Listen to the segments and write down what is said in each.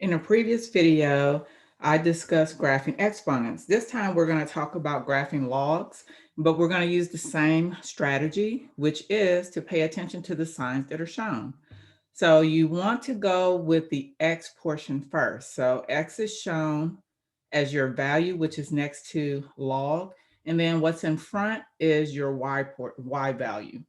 In a previous video, I discussed graphing exponents. This time we're going to talk about graphing logs, but we're going to use the same strategy, which is to pay attention to the signs that are shown. So you want to go with the x portion first. So x is shown as your value, which is next to log, and then what's in front is your y value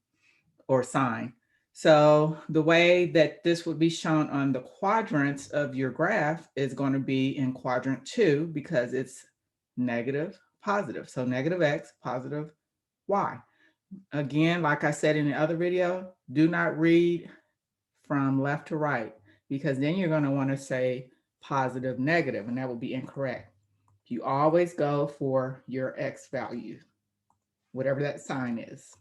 or sign. So the way that this would be shown on the quadrants of your graph is going to be in quadrant 2 because it's negative, positive. So negative x, positive y. Again, like I said in the other video, do not read from left to right because then you're going to want to say positive, negative, and that will be incorrect. You always go for your x value, whatever that sign is.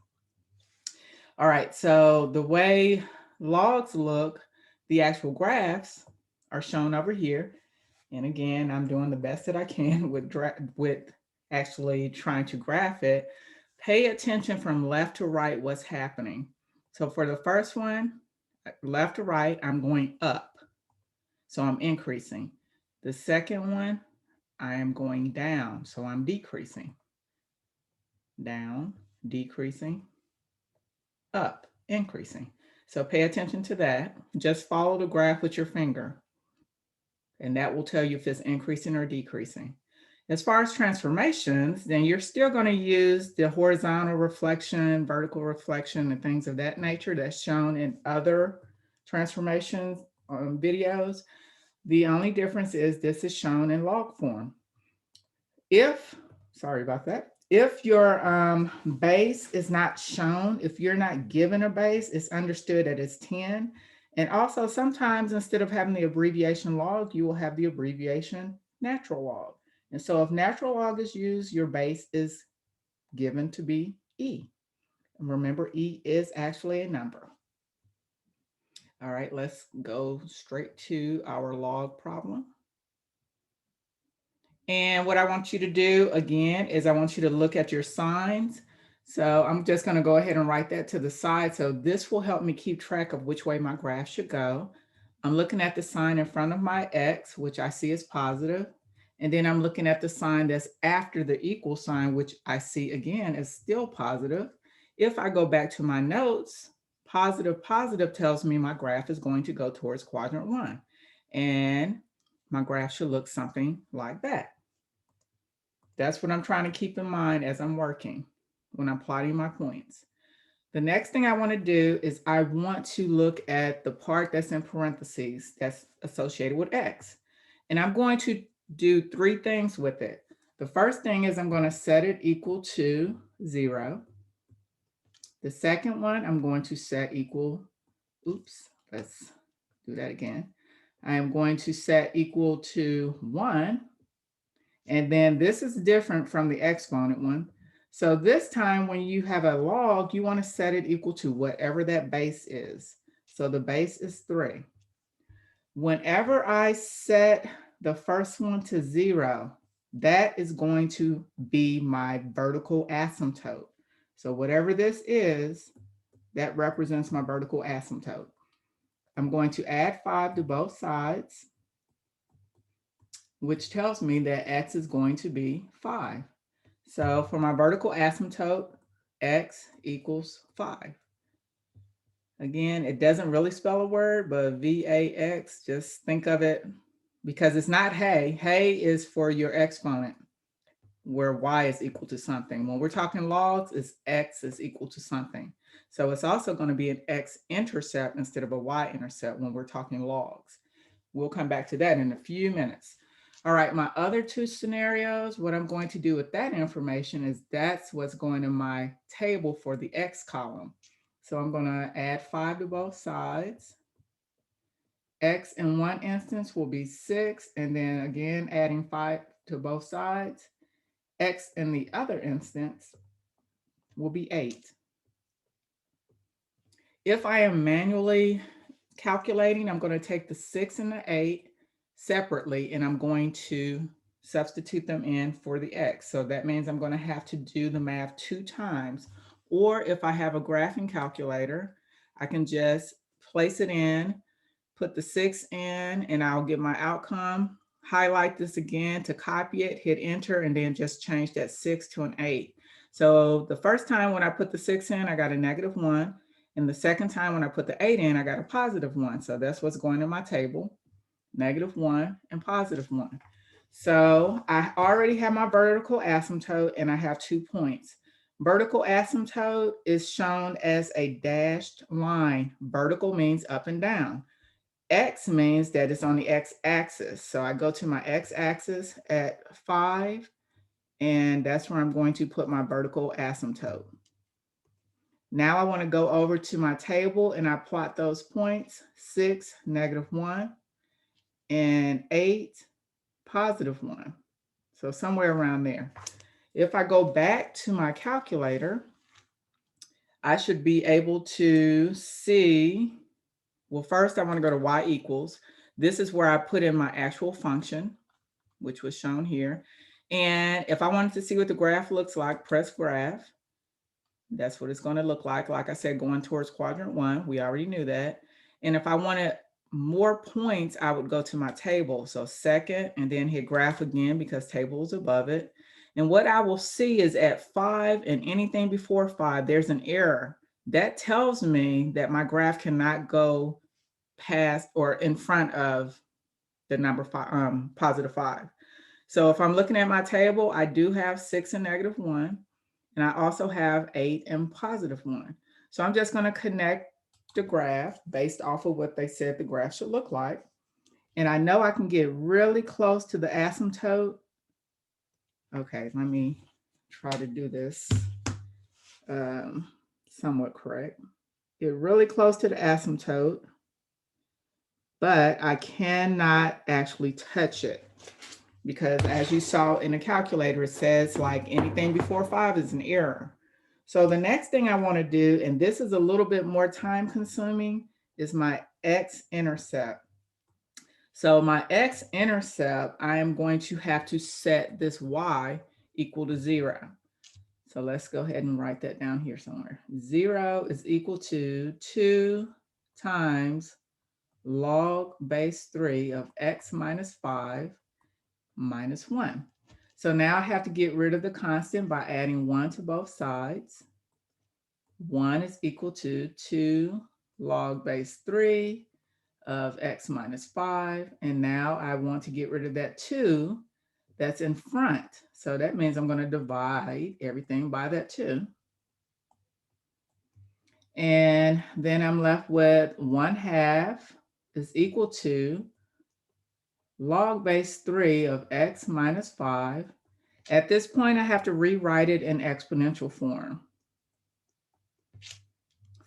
All right, so the way logs look, the actual graphs are shown over here. And again, I'm doing the best that I can with actually trying to graph it. Pay attention from left to right what's happening. So for the first one, left to right, I'm going up. So I'm increasing. The second one, I am going down. So I'm decreasing. Down, decreasing, up, increasing. So pay attention to that. Just follow the graph with your finger, and that will tell you if it's increasing or decreasing. As far as transformations, then you're still going to use the horizontal reflection, vertical reflection, and things of that nature that's shown in other transformations videos. The only difference is this is shown in log form. Sorry about that. If your base is not shown, if you're not given a base, it's understood that it's 10. And also sometimes instead of having the abbreviation log, you will have the abbreviation natural log. And so if natural log is used, your base is given to be E. And remember, E is actually a number. All right, let's go straight to our log problem. And what I want you to do again is I want you to look at your signs. So I'm just going to go ahead and write that to the side. So this will help me keep track of which way my graph should go. I'm looking at the sign in front of my X, which I see is positive. And then I'm looking at the sign that's after the equal sign, which I see again is still positive. If I go back to my notes, positive, positive tells me my graph is going to go towards quadrant 1. And my graph should look something like that. That's what I'm trying to keep in mind as I'm working when I'm plotting my points. The next thing I want to do is I want to look at the part that's in parentheses that's associated with X. And I'm going to do 3 things with it. The first thing is I'm going to set it equal to 0. The second one, I'm going to set equal, let's do that again. I am going to set equal to 1. And then this is different from the exponent one. So this time when you have a log, you want to set it equal to whatever that base is. So the base is 3. Whenever I set the first one to 0, that is going to be my vertical asymptote. So whatever this is, that represents my vertical asymptote. I'm going to add 5 to both sides, which tells me that X is going to be 5. So for my vertical asymptote, X equals 5. Again, it doesn't really spell a word, but VAX, just think of it because it's not hey. Hey is for your exponent where Y is equal to something. When we're talking logs, it's X is equal to something. So it's also going to be an x-intercept instead of a y-intercept when we're talking logs. We'll come back to that in a few minutes. All right, my other 2 scenarios, what I'm going to do with that information is that's what's going in my table for the X column. So I'm going to add 5 to both sides. X in one instance will be 6, and then again adding 5 to both sides. X in the other instance will be 8. If I am manually calculating, I'm going to take the 6 and the 8 separately, and I'm going to substitute them in for the X. So that means I'm going to have to do the math 2 times. Or if I have a graphing calculator, I can just place it in, put the 6 in, and I'll get my outcome. Highlight this again to copy it, hit enter, and then just change that 6 to an 8. So the first time when I put the 6 in, I got a -1. And the second time when I put the 8 in, I got a +1. So that's what's going in my table, -1 and +1. So I already have my vertical asymptote and I have 2 points. Vertical asymptote is shown as a dashed line. Vertical means up and down. X means that it's on the x-axis. So I go to my x-axis at 5, and that's where I'm going to put my vertical asymptote. Now I want to go over to my table and I plot those points, 6, -1, and 8, +1. So somewhere around there. If I go back to my calculator, I should be able to see, well, first I want to go to y equals. This is where I put in my actual function, which was shown here. And if I wanted to see what the graph looks like, press graph. That's what it's going to look like. Like I said, going towards quadrant 1, we already knew that. And if I wanted more points, I would go to my table. So second, and then hit graph again because table is above it. And what I will see is at 5 and anything before 5, there's an error. That tells me that my graph cannot go past or in front of the number 5, +5. So if I'm looking at my table, I do have 6 and -1. And I also have 8 and +1. So I'm just going to connect the graph based off of what they said the graph should look like. And I know I can get really close to the asymptote. Okay, let me try to do this somewhat correct. Get really close to the asymptote, but I cannot actually touch it because as you saw in the calculator, it says like anything before 5 is an error. So the next thing I want to do, and this is a little bit more time consuming, is my x-intercept. So my x-intercept, I am going to have to set this y equal to 0. So let's go ahead and write that down here somewhere. 0 is equal to 2 times log base 3 of x minus 5 minus 1. So now I have to get rid of the constant by adding 1 to both sides. 1 is equal to 2 log base 3 of x minus 5. And now I want to get rid of that 2 that's in front. So that means I'm going to divide everything by that 2. And then I'm left with 1/2 is equal to log base 3 of x minus 5. At this point, I have to rewrite it in exponential form.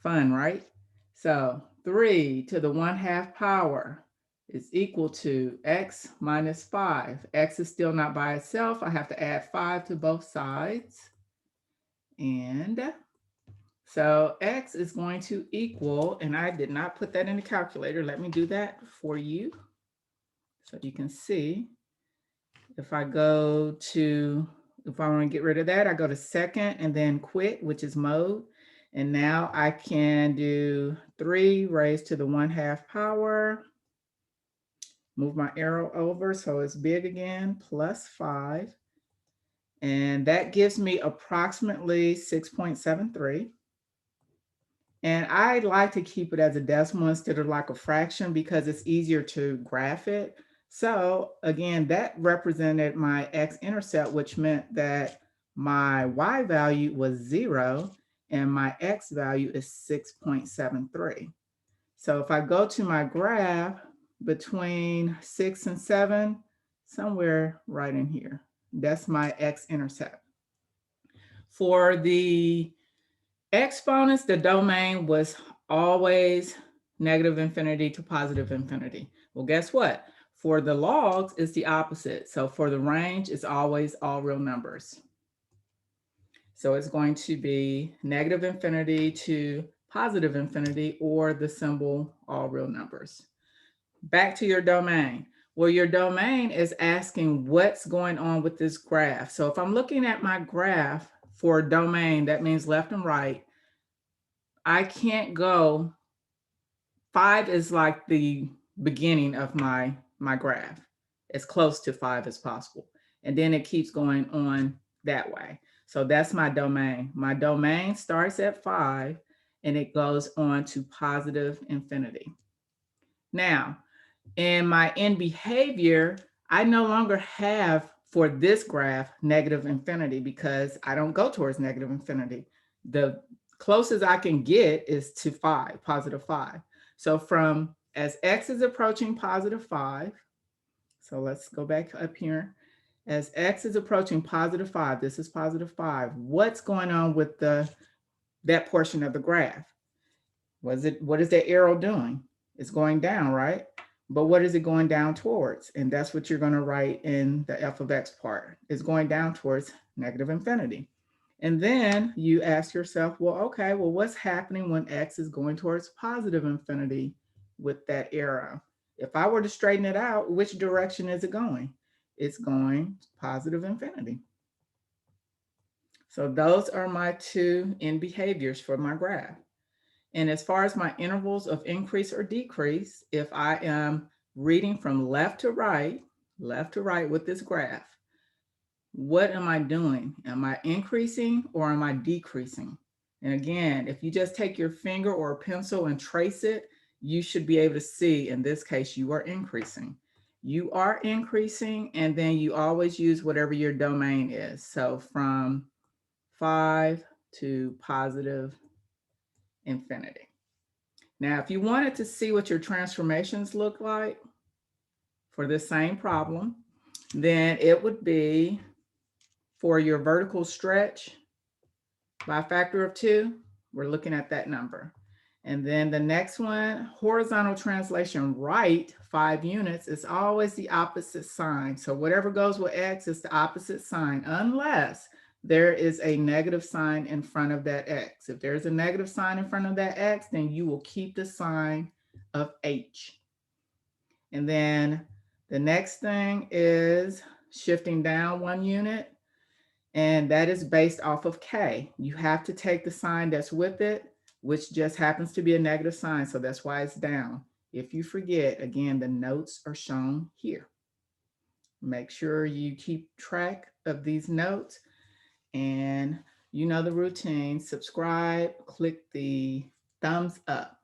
Fun, right? So 3 to the 1/2 power is equal to x minus 5. X is still not by itself. I have to add 5 to both sides. And so x is going to equal, and I did not put that in the calculator. Let me do that for you so you can see. If I want to get rid of that, I go to second and then quit, which is mode. And now I can do 3 raised to the 1/2 power. Move my arrow over so it's big again, plus 5. And that gives me approximately 6.73. And I like to keep it as a decimal instead of like a fraction because it's easier to graph it. So again, that represented my x-intercept, which meant that my y value was 0 and my x value is 6.73. So if I go to my graph between 6 and 7, somewhere right in here, that's my x-intercept. For the exponents, the domain was always -infinity to +infinity. Well, guess what? For the logs, it's the opposite. So for the range, it's always all real numbers. So it's going to be -infinity to +infinity or the symbol all real numbers. Back to your domain. Well, your domain is asking what's going on with this graph. So if I'm looking at my graph for a domain, that means left and right, I can't go, 5 is like the beginning of my graph, as close to 5 as possible. And then it keeps going on that way. So that's my domain. My domain starts at 5 and it goes on to positive infinity. Now, in my end behavior, I no longer have for this graph negative infinity because I don't go towards negative infinity. The closest I can get is to 5, positive 5. So from as x is approaching positive 5, so let's go back up here. As x is approaching positive 5, this is positive 5. What's going on with that portion of the graph? What is that arrow doing? It's going down, right? But what is it going down towards? And that's what you're going to write in the f of x part. It's going down towards negative infinity. And then you ask yourself, well, okay, well, what's happening when x is going towards positive infinity with that arrow? If I were to straighten it out, which direction is it going? It's going positive infinity. So those are my two end behaviors for my graph. And as far as my intervals of increase or decrease, if I am reading from left to right with this graph, what am I doing? Am I increasing or am I decreasing? And again, if you just take your finger or a pencil and trace it, you should be able to see, in this case, you are increasing. You are increasing, and then you always use whatever your domain is. So from 5 to positive infinity. Now, if you wanted to see what your transformations look like for this same problem, then it would be for your vertical stretch by a factor of 2, we're looking at that number. And then the next one, horizontal translation right, 5 units, is always the opposite sign. So whatever goes with x is the opposite sign, unless there is a negative sign in front of that x. If there's a negative sign in front of that x, then you will keep the sign of h. And then the next thing is shifting down 1 unit, and that is based off of k. You have to take the sign that's with it, which just happens to be a negative sign, so that's why it's down. If you forget, again, the notes are shown here. Make sure you keep track of these notes, and you know the routine. Subscribe, click the thumbs up.